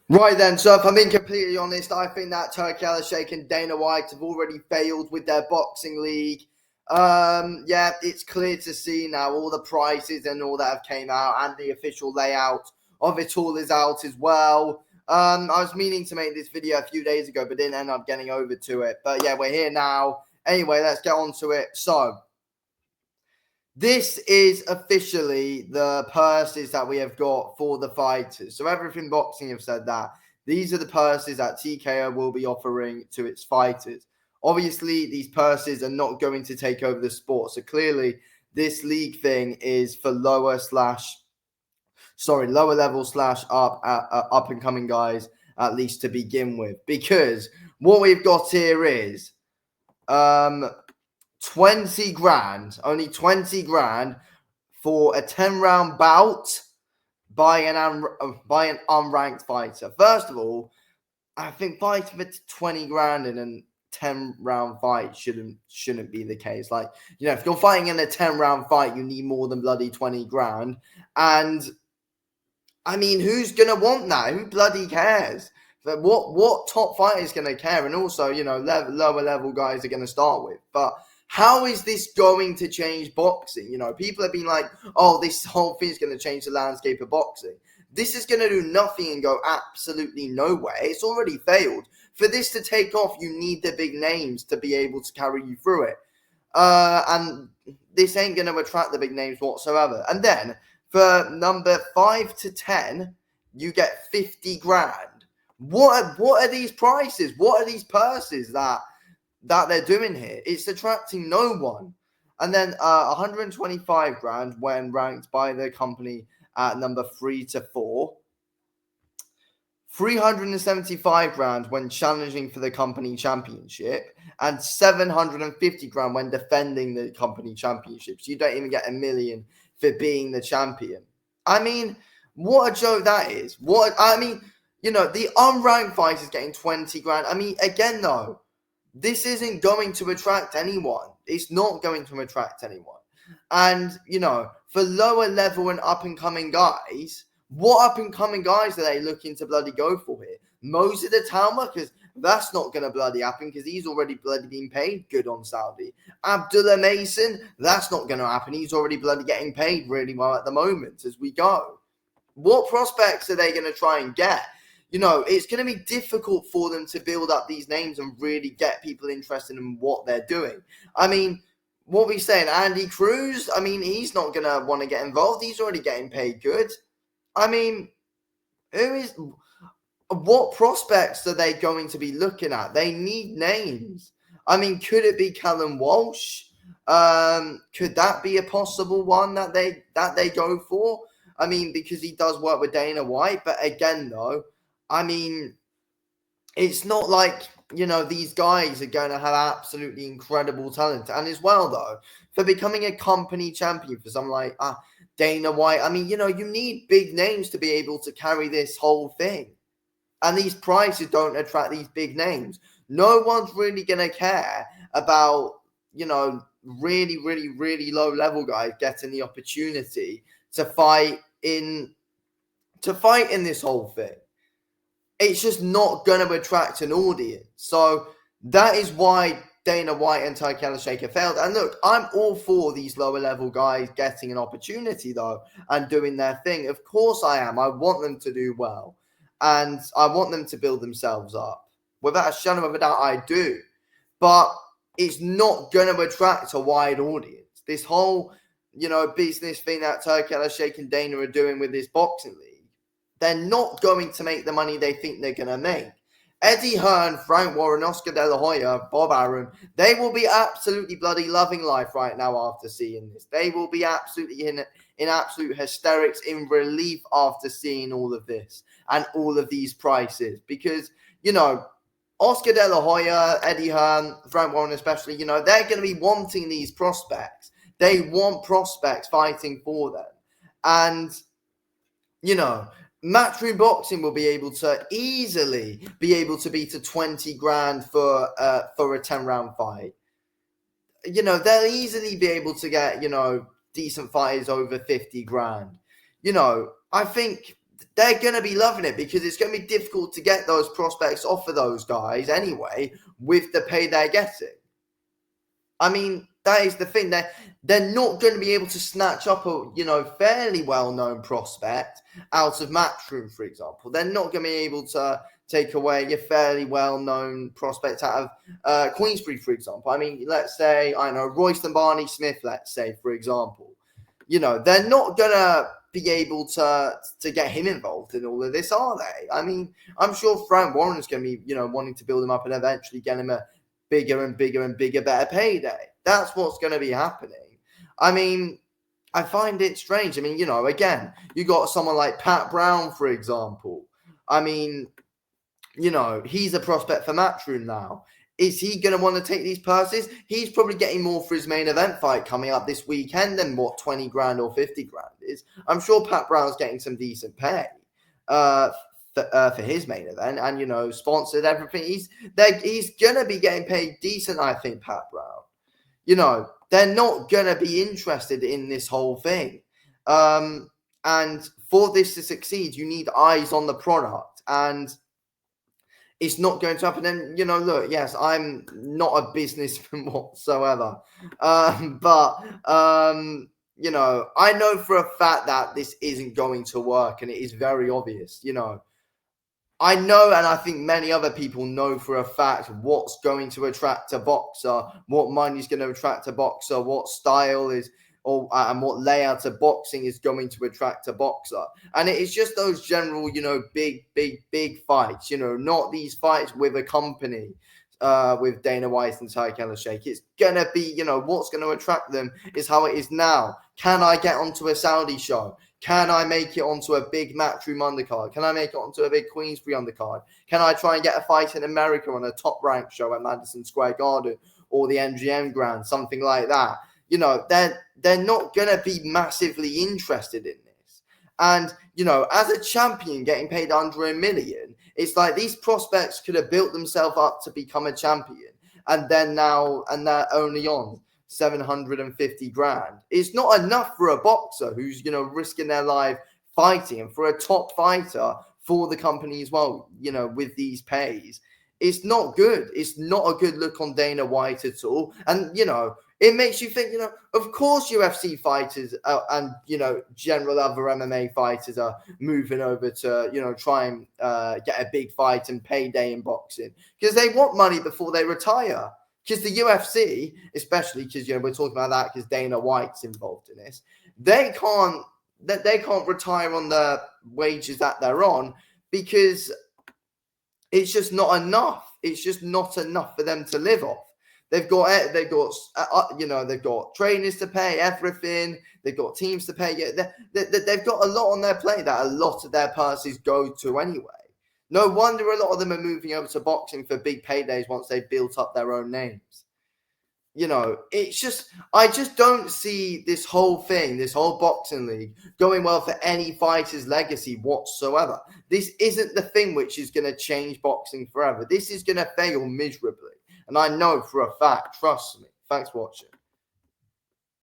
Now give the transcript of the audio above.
Right then, so if I'm being completely honest, I think that Turki Alalshikh and Dana White have already failed with their boxing league. Yeah, it's clear to see now all the prices and all that have came out, and the official layout of it all is out as well. I was meaning to make this video a few days ago, but didn't end up getting over to it. But yeah, we're here now. Anyway, let's get on to it. So, this is officially the purses that we have got for the fighters. So Everything Boxing have said that these are the purses that TKO will be offering to its fighters. Obviously, these purses are not going to take over the sport. So clearly, this league thing is for lower level slash up and coming guys, at least to begin with. Because what we've got here is 20 grand, only 20 grand for a 10-round bout by an unranked fighter. First of all, I think fighting for 20 grand in a 10-round fight shouldn't be the case. Like, if you're fighting in a 10-round fight, you need more than bloody 20 grand. And I mean, who's gonna want that? Who bloody cares? But what top fighter is gonna care? And also, lower level guys are gonna start with. But how is this going to change boxing? People have been like, oh, this whole thing is going to change the landscape of boxing. This is going to do nothing and go absolutely nowhere. It's already failed. For this to take off, you need the big names to be able to carry you through it. And this ain't going to attract the big names whatsoever. And then for number 5 to 10, you get 50 grand. What are these prices? What are these purses that they're doing here? It's attracting no one. And then 125 grand when ranked by the company at number 3 to 4. 375 grand when challenging for the company championship, and 750 grand when defending the company championships. You don't even get $1 million for being the champion. I mean, what a joke that is. The unranked fight is getting 20 grand. I mean, again, though, this isn't going to attract anyone. It's not going to attract anyone. And, for lower level and up-and-coming guys, what up-and-coming guys are they looking to bloody go for here? Mosi the Talma? Because that's not going to bloody happen, because he's already bloody been paid good on Saudi. Abdullah Mason? That's not going to happen. He's already bloody getting paid really well at the moment as we go. What prospects are they going to try and get? It's going to be difficult for them to build up these names and really get people interested in what they're doing. I mean, what we saying, Andy Cruz? I mean, he's not going to want to get involved. He's already getting paid good. I mean, what prospects are they going to be looking at? They need names. I mean, could it be Callum Walsh? Could that be a possible one that they go for? I mean, because he does work with Dana White. But again, though, I mean, it's not like, these guys are going to have absolutely incredible talent. And as well, though, for becoming a company champion for someone like Dana White, I mean, you need big names to be able to carry this whole thing. And these prices don't attract these big names. No one's really going to care about, really, really, really low level guys getting the opportunity to fight in this whole thing. It's just not going to attract an audience. So that is why Dana White and Turki Alalshikh have failed. And look, I'm all for these lower level guys getting an opportunity, though, and doing their thing. Of course I am. I want them to do well. And I want them to build themselves up. Without a shadow of a doubt, I do. But it's not going to attract a wide audience. This whole, business thing that Turki Alalshikh and Dana are doing with this boxing league, they're not going to make the money they think they're going to make. Eddie Hearn, Frank Warren, Oscar De La Hoya, Bob Arum, they will be absolutely bloody loving life right now after seeing this. They will be absolutely in absolute hysterics, in relief after seeing all of this and all of these prices. Because, Oscar De La Hoya, Eddie Hearn, Frank Warren especially, they're going to be wanting these prospects. They want prospects fighting for them. And, Matchroom Boxing will be able to easily beat a 20 grand for a 10-round fight. They'll easily be able to get, decent fighters over 50 grand. I think they're going to be loving it because it's going to be difficult to get those prospects off of those guys anyway with the pay they're getting. I mean, that is the thing. They're not going to be able to snatch up a, fairly well-known prospect out of Matchroom, for example. They're not going to be able to take away your fairly well-known prospect out of Queensbury, for example. I mean, let's say, I don't know, Royston Barney-Smith, let's say, for example. They're not going to be able to get him involved in all of this, are they? I mean, I'm sure Frank Warren's going to be, wanting to build him up and eventually get him a bigger and bigger and bigger, better payday. That's what's going to be happening. I mean, I find it strange. I mean, again, you got someone like Pat Brown, for example. I mean, he's a prospect for Matchroom now. Is he going to want to take these purses? He's probably getting more for his main event fight coming up this weekend than what 20 grand or 50 grand is. I'm sure Pat Brown's getting some decent pay for his main event, and sponsored everything. He's gonna be getting paid decent, I think. Pat Brown, they're not gonna be interested in this whole thing, and for this to succeed, you need eyes on the product, and it's not going to happen. And look, yes, I'm not a businessman whatsoever, but I know for a fact that this isn't going to work, and it is very obvious. I know, and I think many other people know for a fact what's going to attract a boxer, what money is going to attract a boxer, what style is, and what layout of boxing is going to attract a boxer. And it is just those general, big fights, not these fights with a company, with Dana White and Turki Alalshikh. It's going to be, what's going to attract them is how it is now. Can I get onto a Saudi show? Can I make it onto a big Matchroom undercard? Can I make it onto a big Queensbury undercard? Can I try and get a fight in America on a top-ranked show at Madison Square Garden or the MGM Grand, something like that? They're not going to be massively interested in this. And, as a champion getting paid under $1 million, it's like these prospects could have built themselves up to become a champion. And then now, and they're only on 750 grand. It's not enough for a boxer who's, risking their life fighting, and for a top fighter for the company as well, with these pays. It's not good. It's not a good look on Dana White at all. And, it makes you think, of course UFC fighters and, general other MMA fighters are moving over to, try and get a big fight and payday in boxing because they want money before they retire. Because the UFC, especially because, we're talking about that because Dana White's involved in this, they can't retire on the wages that they're on because it's just not enough. It's just not enough for them to live off. They've got trainers to pay, everything. They've got teams to pay. They've got a lot on their plate that a lot of their purses go to anyway. No wonder a lot of them are moving over to boxing for big paydays once they've built up their own names. It's just, I just don't see this whole thing, this whole boxing league going well for any fighter's legacy whatsoever. This isn't the thing which is going to change boxing forever. This is going to fail miserably. And I know for a fact, trust me. Thanks for watching.